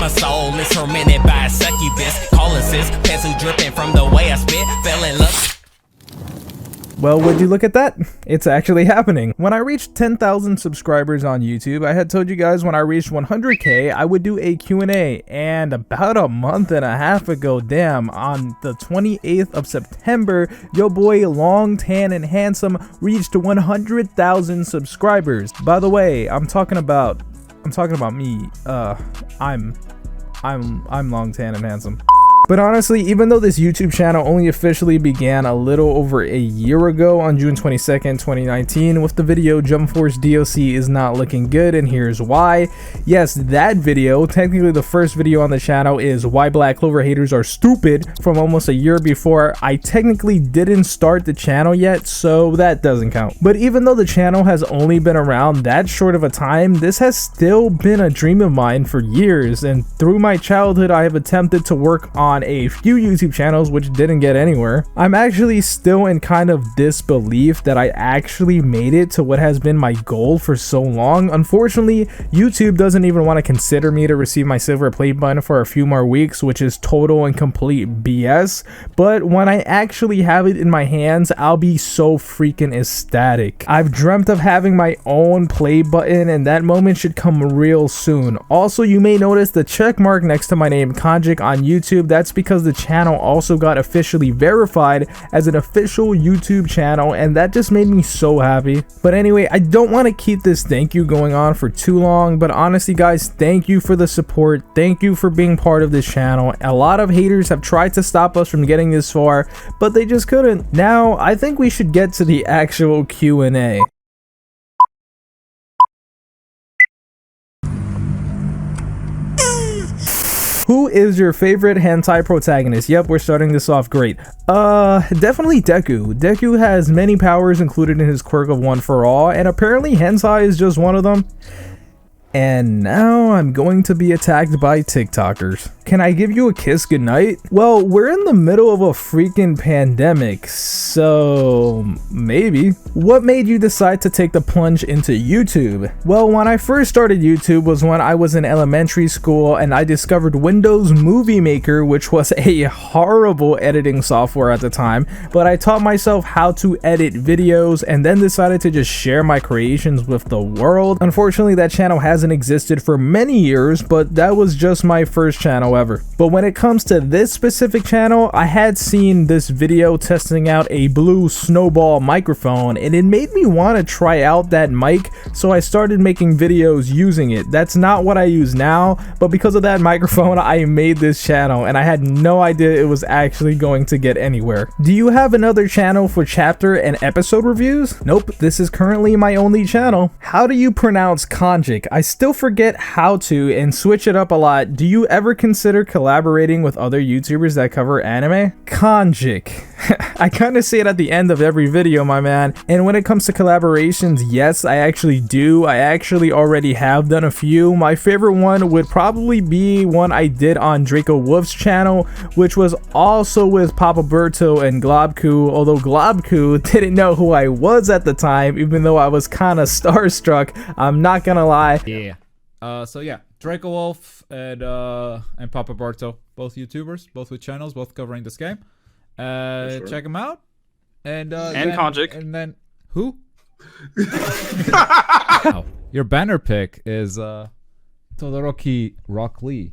my soul is tormented by a succubus. Calling sis, pencil dripping from the way I spit. Fell in love. Well, would you look at that? It's actually happening. When I reached 10,000 subscribers on YouTube, I had told you guys when I reached 100K, I would do a Q&A. And about a month and a half ago, damn, on the 28th of September, yo boy Long Tan and Handsome reached 100,000 subscribers. By the way, I'm talking about me. I'm Long Tan and Handsome. But honestly, even though this YouTube channel only officially began a little over a year ago on June 22nd, 2019 with the video Jump Force DOC is not looking good, and here's why. Yes, that video, technically the first video on the channel, is Why Black Clover Haters Are Stupid from almost a year before. I technically didn't start the channel yet, so that doesn't count. But even though the channel has only been around that short of a time, this has still been a dream of mine for years, and through my childhood I have attempted to work on a few YouTube channels which didn't get anywhere. I'm actually still in kind of disbelief that I actually made it to what has been my goal for so long. Unfortunately, YouTube doesn't even want to consider me to receive my silver play button for a few more weeks, which is total and complete BS. But when I actually have it in my hands, I'll be so freaking ecstatic. I've dreamt of having my own play button, and that moment should come real soon. Also, you may notice the check mark next to my name KANJIC on YouTube. That's because the channel also got officially verified as an official YouTube channel, and that just made me so happy. But anyway, I don't want to keep this thank you going on for too long, but honestly guys, thank you for the support. Thank you for being part of this channel. A lot of haters have tried to stop us from getting this far, but they just couldn't. Now, I think we should get to the actual Q&A. Who is your favorite hentai protagonist? Yep, we're starting this off great. Definitely Deku. Deku has many powers included in his quirk of One for All, and apparently hentai is just one of them. And now I'm going to be attacked by TikTokers. Can I give you a kiss goodnight? Well, we're in the middle of a freaking pandemic, so maybe. What made you decide to take the plunge into YouTube? Well, when I first started YouTube was when I was in elementary school, and I discovered Windows Movie Maker, which was a horrible editing software at the time, but I taught myself how to edit videos and then decided to just share my creations with the world. Unfortunately, that channel hasn't existed for many years, but that was just my first channel ever. But when it comes to this specific channel, I had seen this video testing out a blue snowball microphone, and it made me want to try out that mic, so I started making videos using it. That's not what I use now, but because of that microphone, I made this channel, and I had no idea it was actually going to get anywhere. Do you have another channel for chapter and episode reviews? Nope, this is currently my only channel. How do you pronounce KANJIC? I still forget how to and switch it up a lot. Do you ever consider collaborating with other YouTubers that cover anime? KANJIC. I kind of say it at the end of every video, my man. And when it comes to collaborations, yes, I actually do. I actually already have done a few. My favorite one would probably be one I did on Draco Wolf's channel, which was also with Papa Berto and Globku, although Globku didn't know who I was at the time, even though I was kind of starstruck. I'm not gonna lie. Yeah. So yeah, Draco Wolf and Papa Berto, both YouTubers, both with channels, both covering this game. Sure. Check them out. And KANJIC. And then who? Wow. Your banner pick is Todoroki Rock Lee.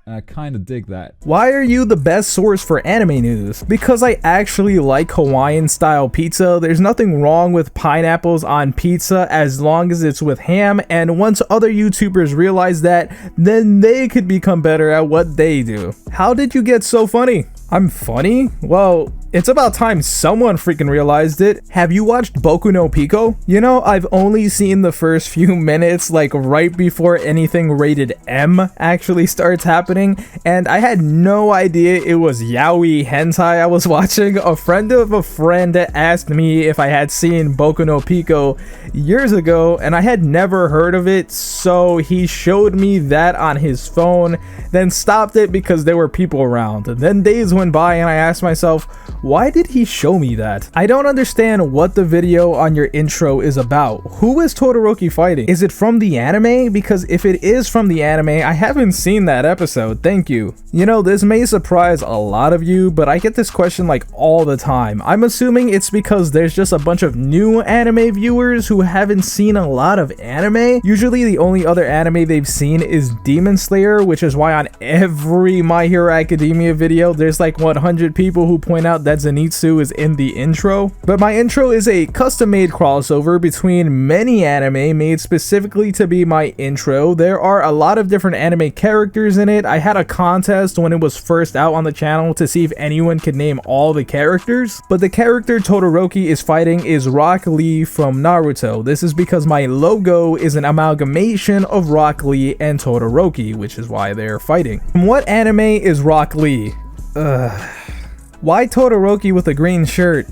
I kind of dig that. Why are you the best source for anime news? Because I actually like Hawaiian style pizza. There's nothing wrong with pineapples on pizza as long as it's with ham, and once other YouTubers realize that, then they could become better at what they do. How did you get so funny? I'm funny? Well, it's about time someone freaking realized it. Have you watched Boku no Pico? You know, I've only seen the first few minutes, like right before anything rated M actually starts happening, and I had no idea it was yaoi hentai I was watching. A friend of a friend asked me if I had seen Boku no Pico years ago, and I had never heard of it, so he showed me that on his phone, then stopped it because there were people around. And then days went went by and I asked myself, why did he show me that? I don't understand what the video on your intro is about. Who is Todoroki fighting? Is it from the anime? Because if it is from the anime, I haven't seen that episode. Thank you. You know, this may surprise a lot of you, but I get this question like all the time. I'm assuming it's because there's just a bunch of new anime viewers who haven't seen a lot of anime. Usually the only other anime they've seen is Demon Slayer, which is why on every My Hero Academia video there's like 100 people who point out that Zenitsu is in the intro. But my intro is a custom-made crossover between many anime made specifically to be my intro. There are a lot of different anime characters in it. I had a contest when it was first out on the channel to see if anyone could name all the characters, but the character Todoroki is fighting is Rock Lee from Naruto. This is because my logo is an amalgamation of Rock Lee and Todoroki, which is why they're fighting. What anime is Rock Lee? Why Todoroki with a green shirt?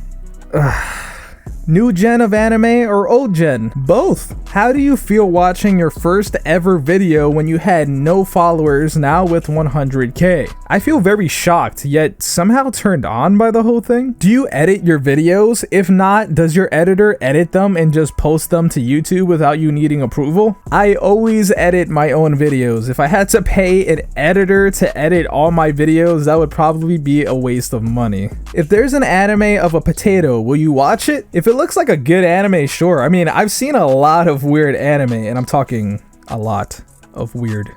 New gen of anime or old gen? Both. How do you feel watching your first ever video when you had no followers, now with 100k? I feel very shocked, yet somehow turned on by the whole thing. Do you edit your videos? If not, does your editor edit them and just post them to YouTube without you needing approval? I always edit my own videos. If I had to pay an editor to edit all my videos, that would probably be a waste of money. If there's an anime of a potato, will you watch it? If it looks like a good anime, sure. I mean, I've seen a lot of weird anime, and I'm talking a lot of weird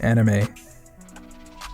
anime.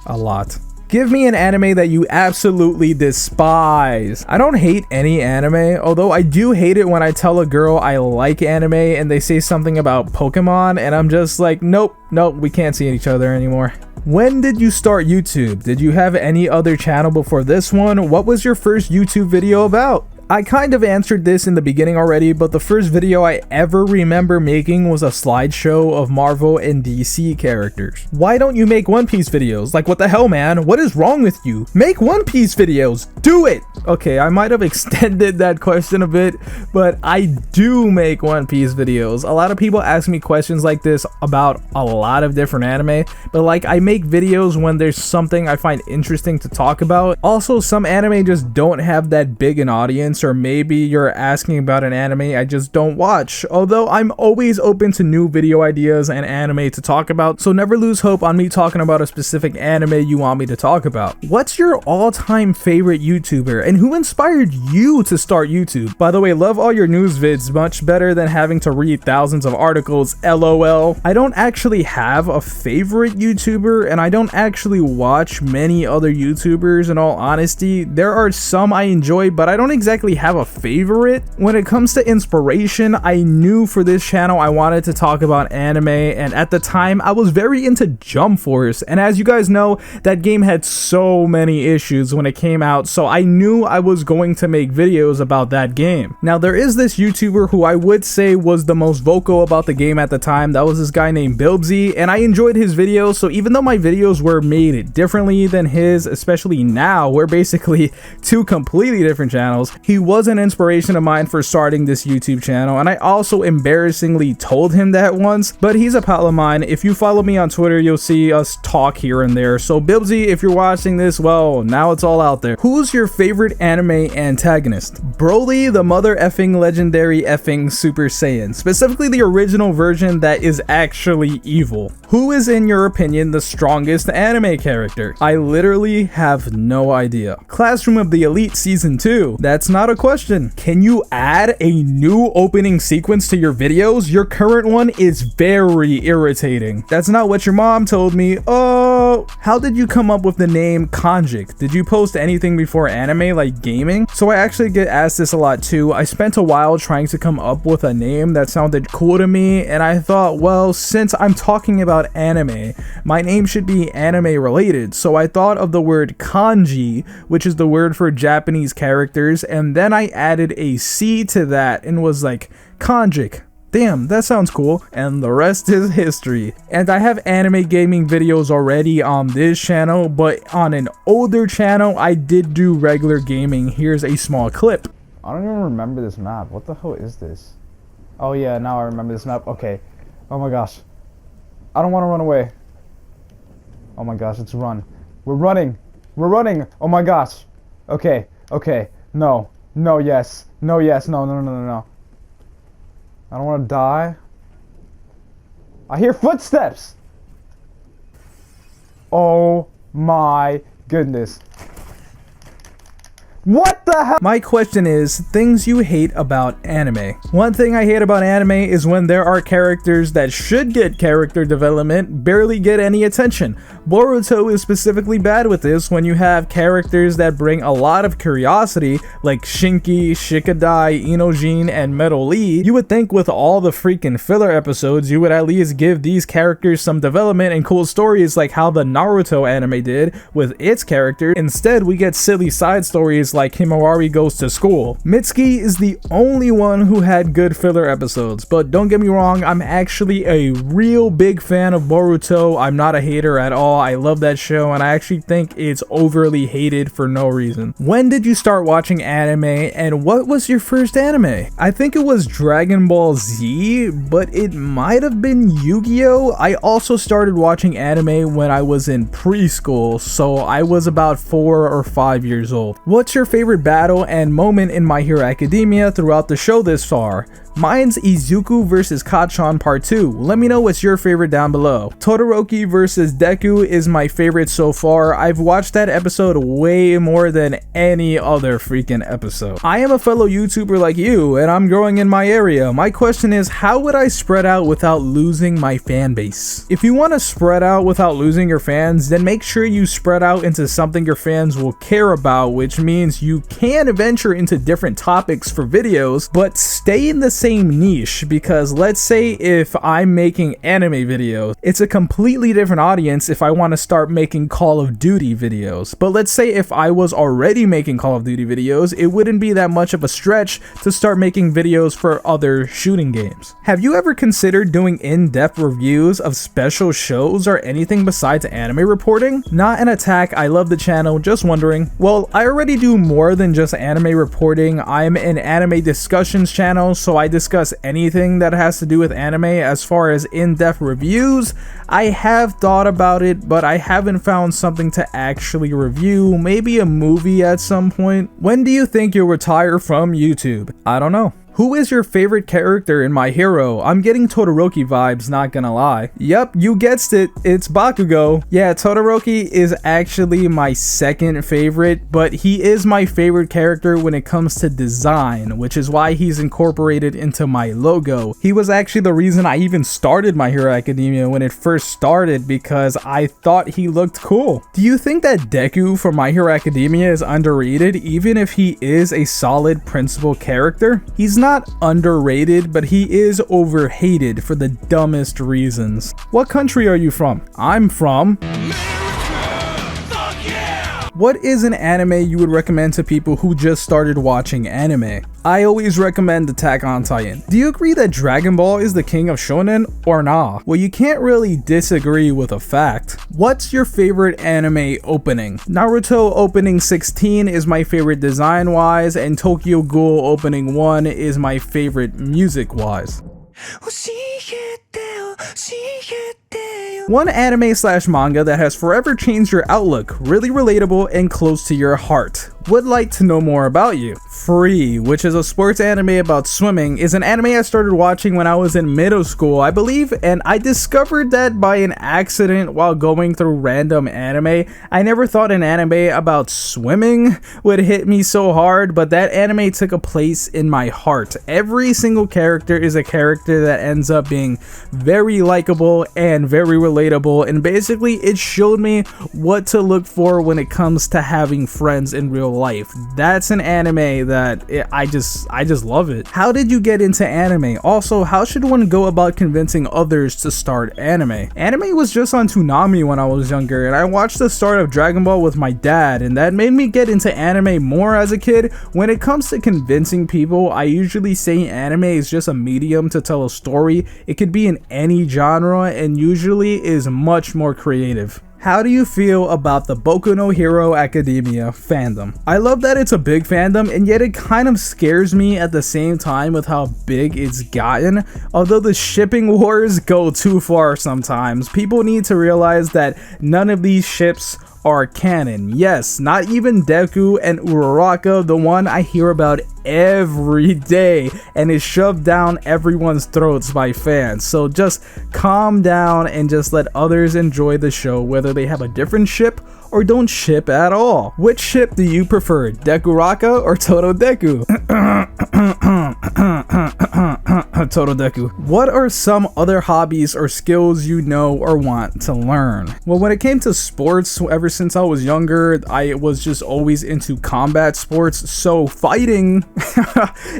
A lot. Give me an anime that you absolutely despise. I don't hate any anime, although I do hate it when I tell a girl I like anime and they say something about Pokemon and I'm just like, nope, we can't see each other anymore. When did you start YouTube? Did you have any other channel before this one? What was your first YouTube video about? I kind of answered this in the beginning already, but the first video I ever remember making was a slideshow of Marvel and DC characters. Why don't you make One Piece videos? Like, what the hell, man? What is wrong with you? Make One Piece videos! Do it! Okay, I might have extended that question a bit, but I do make One Piece videos. A lot of people ask me questions like this about a lot of different anime, but like, I make videos when there's something I find interesting to talk about. Also, some anime just don't have that big an audience, or maybe you're asking about an anime I just don't watch. Although I'm always open to new video ideas and anime to talk about, so never lose hope on me talking about a specific anime you want me to talk about. What's your all-time favorite YouTuber, and who inspired you to start YouTube? By the way, love all your news vids, much better than having to read thousands of articles, LOL. I don't actually have a favorite YouTuber, and I don't actually watch many other YouTubers in all honesty. There are some I enjoy, but I don't exactly have a favorite. When it comes to inspiration, I knew for this channel I wanted to talk about anime, and at the time I was very into Jump Force, and as you guys know, that game had so many issues when it came out, so I knew I was going to make videos about that game. Now there is this YouTuber who I would say was the most vocal about the game at the time. That was this guy named Bilbzy, and I enjoyed his videos, so even though my videos were made differently than his, especially now, we're basically two completely different channels, he was an inspiration of mine for starting this YouTube channel, and I also embarrassingly told him that once, but he's a pal of mine. If you follow me on Twitter, you'll see us talk here and there. So Bilbzy, if you're watching this, well, now it's all out there. Who's your favorite anime antagonist? Broly, the mother effing legendary effing Super Saiyan, specifically the original version that is actually evil. Who is, in your opinion, the strongest anime character? I literally have no idea. Classroom of the Elite Season 2. That's not a question. Can you add a new opening sequence to your videos? Your current one is very irritating. That's not what your mom told me. Oh, how did you come up with the name KANJIC? Did you post anything before anime, like gaming? So I actually get asked this a lot too. I spent a while trying to come up with a name that sounded cool to me, and I thought, well, since I'm talking about anime, my name should be anime related. So I thought of the word kanji, which is the word for Japanese characters, and then I added a C to that and was like, KANJIC. Damn, that sounds cool, and the rest is history. And I have anime gaming videos already on this channel, but on an older channel, I did do regular gaming. Here's a small clip. I don't even remember this map. What the hell is this? Oh yeah, now I remember this map. Okay. Oh my gosh. I don't want to run away. Oh my gosh, let's run. We're running. We're running. Oh my gosh. Okay. Okay. No. No, yes. No, yes. No, no, no, no, no. I don't want to die. I hear footsteps. Oh my goodness. What the hell? My question is, things you hate about anime. One thing I hate about anime is when there are characters that should get character development barely get any attention. Boruto is specifically bad with this when you have characters that bring a lot of curiosity like Shinki, Shikadai, Inojin, and Metal Lee. You would think with all the freaking filler episodes you would at least give these characters some development and cool stories like how the Naruto anime did with its character. Instead we get silly side stories like Himawari goes to school. Mitsuki is the only one who had good filler episodes, but don't get me wrong, I'm actually a real big fan of Boruto. I'm not a hater at all. I love that show and I actually think it's overly hated for no reason. When did you start watching anime and what was your first anime? I think it was Dragon Ball Z, but it might have been Yu-Gi-Oh! I also started watching anime when I was in preschool, so I was about 4 or 5 years old. What's your favorite battle and moment in My Hero Academia throughout the show this far? Mine's Izuku vs Kacchan Part 2. Let me know what's your favorite down below. Todoroki vs Deku is my favorite so far. I've watched that episode way more than any other freaking episode. I am a fellow YouTuber like you and I'm growing in my area. My question is, how would I spread out without losing my fan base? If you want to spread out without losing your fans, then make sure you spread out into something your fans will care about, which means you can venture into different topics for videos, but stay in the same niche, because let's say if I'm making anime videos, it's a completely different audience if I want to start making Call of Duty videos. But let's say if I was already making Call of Duty videos, it wouldn't be that much of a stretch to start making videos for other shooting games. Have you ever considered doing in-depth reviews of special shows or anything besides anime reporting? Not an attack, I love the channel, just wondering. Well, I already do more than just anime reporting. I'm an anime discussions channel, so I discuss anything that has to do with anime. As far as in-depth reviews, I have thought about it, but I haven't found something to actually review. Maybe a movie at some point. When do you think you'll retire from YouTube? I don't know. Who is your favorite character in My Hero? I'm getting Todoroki vibes, not gonna lie. Yep, you guessed it, it's Bakugo. Yeah, Todoroki is actually my second favorite, but he is my favorite character when it comes to design, which is why he's incorporated into my logo. He was actually the reason I even started My Hero Academia when it first started, because I thought he looked cool. Do you think that Deku from My Hero Academia is underrated, even if he is a solid principal character? He's not underrated, but he is overhated for the dumbest reasons. What country are you from? I'm from What is an anime you would recommend to people who just started watching anime? I always recommend Attack on Titan. Do you agree that Dragon Ball is the king of shonen or nah? Well, you can't really disagree with a fact. What's your favorite anime opening? Naruto opening 16 is my favorite design wise, and Tokyo Ghoul opening 1 is my favorite music wise. One anime slash manga that has forever changed your outlook, really relatable and close to your heart. Would like to know more about you. Free, which is a sports anime about swimming, is an anime I started watching when I was in middle school, I believe, and I discovered that by an accident while going through random anime. I never thought an anime about swimming would hit me so hard, but that anime took a place in my heart. Every single character is a character that ends up being very likable and very relatable, and basically it showed me what to look for when it comes to having friends in real life. That's an anime that I just love it. How did you get into anime? Also, how should one go about convincing others to start anime? Anime was just on Toonami when I was younger, and I watched the start of Dragon Ball with my dad, and that made me get into anime more as a kid. When it comes to convincing people, I usually say anime is just a medium to tell a story. It could be in any genre and usually is much more creative. How do you feel about the Boku no Hero Academia fandom? I love that it's a big fandom, and yet it kind of scares me at the same time with how big it's gotten. Although the shipping wars go too far sometimes, people need to realize that none of these ships are canon. Yes, not even Deku and Uraraka, the one I hear about every day and is shoved down everyone's throats by fans. So just calm down and just let others enjoy the show, whether they have a different ship or don't ship at all. Which ship do you prefer, Dekuraka or Totodeku? Totodeku. What are some other hobbies or skills you know or want to learn? Well, when it came to sports, ever since I was younger, I was just always into combat sports, so fighting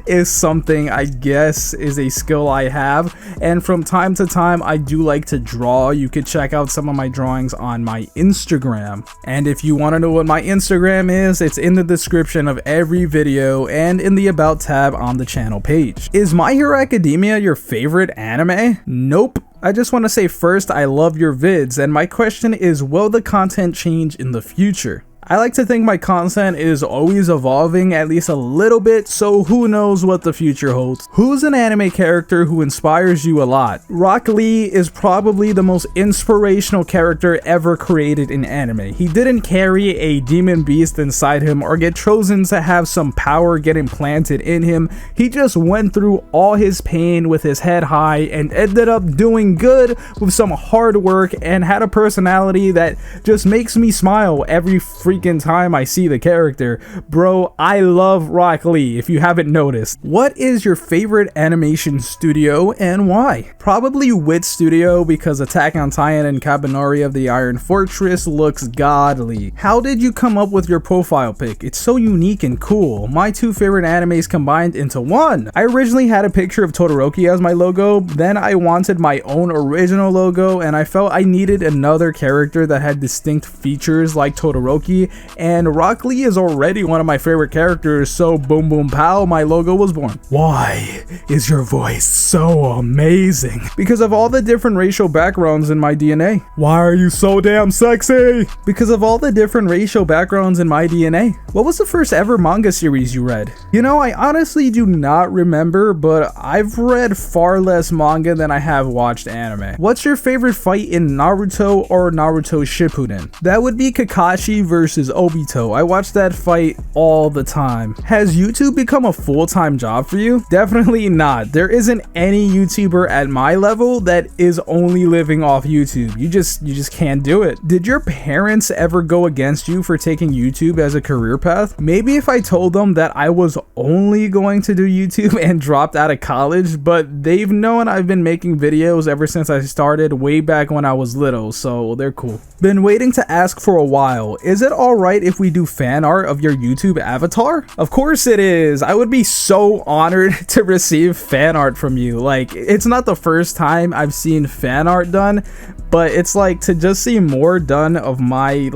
is something I guess is a skill I have, and from time to time I do like to draw. You could check out some of my drawings on my Instagram, and if you want to know what my Instagram is, it's in the description of every video and in the about tab on the channel page. Is My Hero Academia your favorite anime? Nope. I just want to say first, I love your vids, and my question is, will the content change in the future? I like to think my content is always evolving at least a little bit, so who knows what the future holds. Who's an anime character who inspires you a lot? Rock Lee is probably the most inspirational character ever created in anime. He didn't carry a demon beast inside him or get chosen to have some power get implanted in him. He just went through all his pain with his head high and ended up doing good with some hard work and had a personality that just makes me smile every freaking time I see the character. Bro, I love Rock Lee, if you haven't noticed. What is your favorite animation studio and why? Probably Wit Studio, because Attack on Titan and Kabanori of the Iron Fortress looks godly. How did you come up with your profile pic? It's so unique and cool. My two favorite animes combined into one. I originally had a picture of Todoroki as my logo, then I wanted my own original logo, and I felt I needed another character that had distinct features like Todoroki, and Rock Lee is already one of my favorite characters, so boom boom pow, my logo was born. Why is your voice so amazing? Because of all the different racial backgrounds in my DNA. Why are you so damn sexy? Because of all the different racial backgrounds in my DNA. What was the first ever manga series you read? You know, I honestly do not remember, but I've read far less manga than I have watched anime. What's your favorite fight in Naruto or Naruto Shippuden? That would be Kakashi versus Obito. I watch that fight all the time. Has YouTube become a full-time job for you? Definitely not. There isn't any YouTuber at my level that is only living off YouTube. You just can't do it. Did your parents ever go against you for taking YouTube as a career path? Maybe if I told them that I was only going to do YouTube and dropped out of college, but they've known I've been making videos ever since I started way back when I was little, so they're cool. Been waiting to ask for a while. Is it alright if we do fan art of your YouTube avatar? Of course it is. I would be so honored to receive fan art from you. Like, it's not the first time I've seen fan art done, but it's like to just see more done of my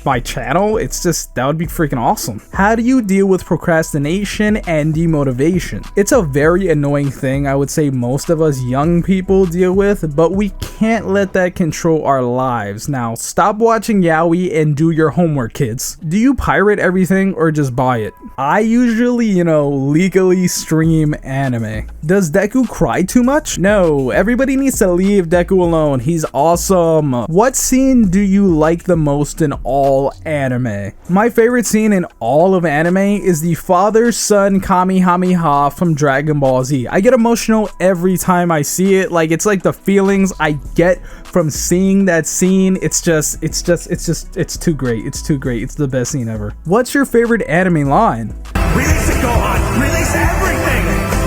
my channel. It's just, that would be freaking awesome. How do you deal with procrastination and demotivation? It's a very annoying thing I would say most of us young people deal with, but we can't let that control our lives. Now stop watching yaoi and do your homework, kids. Do you pirate everything or just buy it? I usually, legally stream anime. Does Deku cry too much? No, everybody needs to leave Deku alone. He's awesome. What scene do you like the most in all anime? My favorite scene in all of anime is the father-son Kamehameha from Dragon Ball Z. I get emotional every time I see it. Like, it's like the feelings I get from seeing that scene. It's too great. It's too great. It's the best scene ever. What's your favorite anime line? Release it, Gohan! Release everything!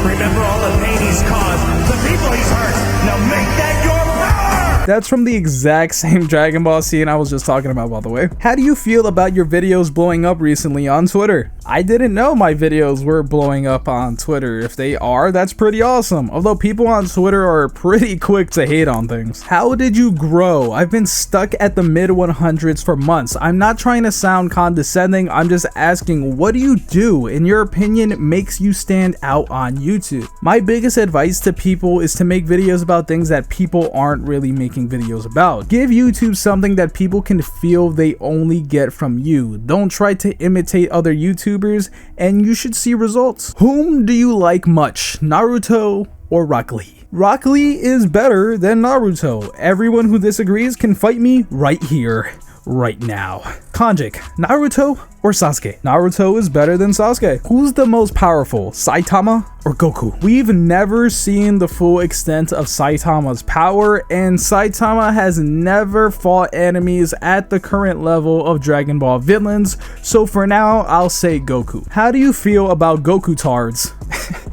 Remember all the pain he's caused, the people he's hurt. Now make that your power! That's from the exact same Dragon Ball scene I was just talking about, by the way. How do you feel about your videos blowing up recently on Twitter? I didn't know my videos were blowing up on Twitter. If they are, that's pretty awesome. Although people on Twitter are pretty quick to hate on things. How did you grow? I've been stuck at the mid 100s for months. I'm not trying to sound condescending. I'm just asking, what do you do, in your opinion, makes you stand out on YouTube? My biggest advice to people is to make videos about things that people aren't really making videos about. Give YouTube something that people can feel they only get from you. Don't try to imitate other YouTubers, and you should see results. Whom do you like much, Naruto or Rock Lee? Rock Lee is better than Naruto. Everyone who disagrees can fight me right here. right now. KANJIC, Naruto or Sasuke? Naruto is better than Sasuke. Who's the most powerful, Saitama or Goku? We've never seen the full extent of Saitama's power, and Saitama has never fought enemies at the current level of Dragon Ball villains, so for now, I'll say Goku. How do you feel about Goku tards?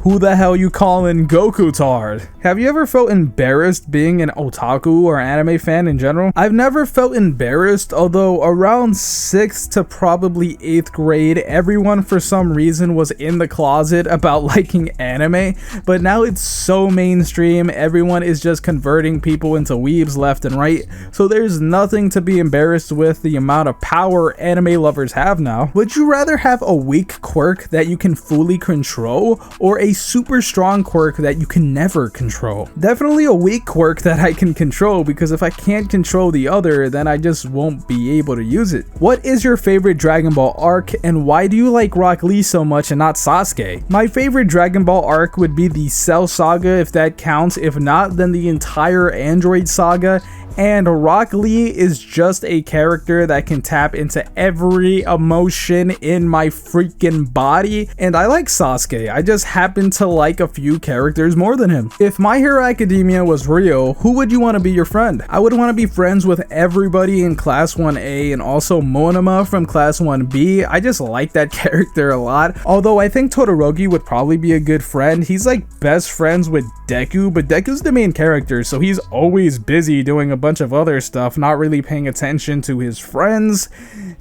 Who the hell you calling Goku tard? Have you ever felt embarrassed being an otaku or anime fan in general? I've never felt embarrassed, although around 6th to probably 8th grade, everyone for some reason was in the closet about liking anime, but now it's so mainstream, everyone is just converting people into weebs left and right, so there's nothing to be embarrassed with the amount of power anime lovers have now. Would you rather have a weak quirk that you can fully control, or a super strong quirk that you can never control? Definitely a weak quirk that I can control, because if I can't control the other, then I just won't be able to use it. What is your favorite Dragon Ball arc, and why do you like Rock Lee so much and not Sasuke? My favorite Dragon Ball arc would be the Cell Saga, if that counts. If not, then the entire Android Saga. And Rock Lee is just a character that can tap into every emotion in my freaking body. And I like Sasuke, I just happen to like a few characters more than him. If My Hero Academia was real, who would you want to be your friend? I would want to be friends with everybody in Class 1A and also Monoma from Class 1B. I just like that character a lot. Although I think Todoroki would probably be a good friend. He's like best friends with Deku, but Deku's the main character, so he's always busy doing a bunch of other stuff, not really paying attention to his friends.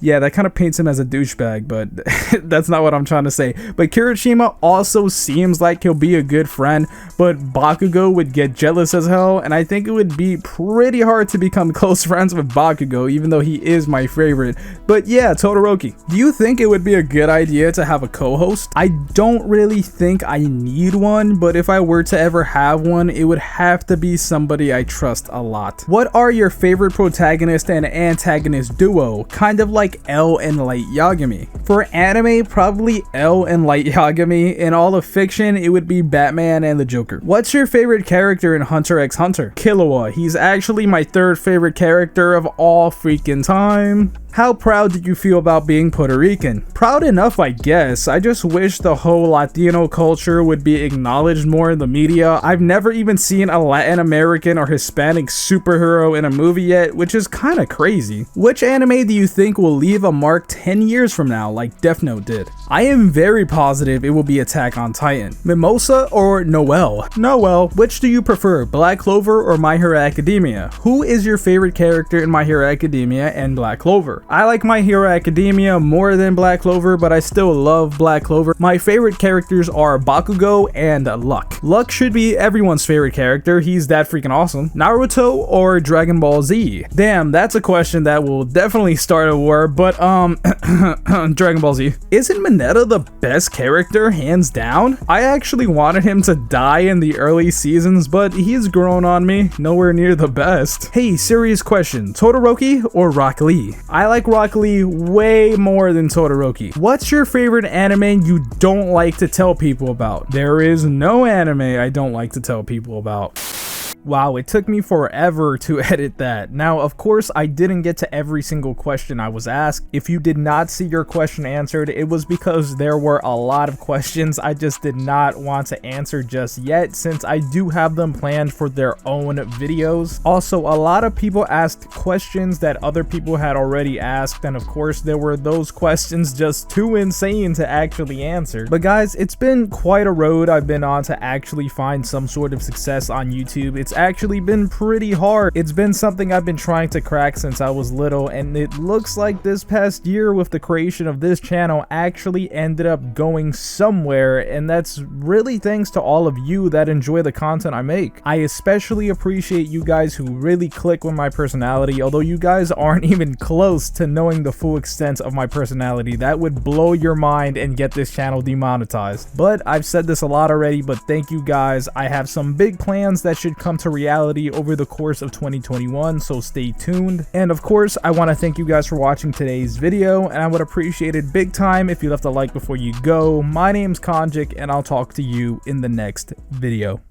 Yeah, that kind of paints him as a douchebag, but that's not what I'm trying to say. But Kirishima also seems like he'll be a good friend, but Bakugo would get jealous as hell, and I think it would be pretty hard to become close friends with Bakugo, even though he is my favorite. But yeah, Todoroki. Do you think it would be a good idea to have a co-host? I don't really think I need one, but if I were to ever have one, it would have to be somebody I trust a lot. What are your favorite protagonist and antagonist duo? Kind of like L and Light Yagami. For anime, probably L and Light Yagami. In all of fiction, it would be Batman and the Joker. What's your favorite character in Hunter x Hunter? Killua. He's actually my 3rd favorite character of all freaking time. How proud do you feel about being Puerto Rican? Proud enough, I guess. I just wish the whole Latino culture would be acknowledged more in the media. I've never even seen a Latin American or Hispanic superhero in a movie yet, which is kind of crazy. Which anime do you think will leave a mark 10 years from now, like Death Note did? I am very positive it will be Attack on Titan. Mimosa or Noelle? Noelle. Which do you prefer, Black Clover or My Hero Academia? Who is your favorite character in My Hero Academia and Black Clover? I like My Hero Academia more than Black Clover, but I still love Black Clover. My favorite characters are Bakugo and Luck. Luck should be everyone's favorite character, he's that freaking awesome. Naruto or Dragon Ball Z? Damn, that's a question that will definitely start a war, but Dragon Ball Z. Isn't Mineta the best character, hands down? I actually wanted him to die in the early seasons, but he's grown on me, nowhere near the best. Hey, serious question, Todoroki or Rock Lee? I like Rock Lee way more than Todoroki. What's your favorite anime you don't like to tell people about? There is no anime I don't like to tell people about. Wow, it took me forever to edit that. Now, of course, I didn't get to every single question I was asked. If you did not see your question answered, it was because there were a lot of questions I just did not want to answer just yet, since I do have them planned for their own videos. Also, a lot of people asked questions that other people had already asked, and of course, there were those questions just too insane to actually answer. But guys, it's been quite a road I've been on to actually find some sort of success on YouTube. It's actually been pretty hard. It's been something I've been trying to crack since I was little, and it looks like this past year with the creation of this channel actually ended up going somewhere, and that's really thanks to all of you that enjoy the content I make. I especially appreciate you guys who really click with my personality, although you guys aren't even close to knowing the full extent of my personality. That would blow your mind and get this channel demonetized. But I've said this a lot already, but thank you guys. I have some big plans that should come to reality over the course of 2021, so stay tuned. And of course, I want to thank you guys for watching today's video, and I would appreciate it big time if you left a like before you go. My name's KANJIC, and I'll talk to you in the next video.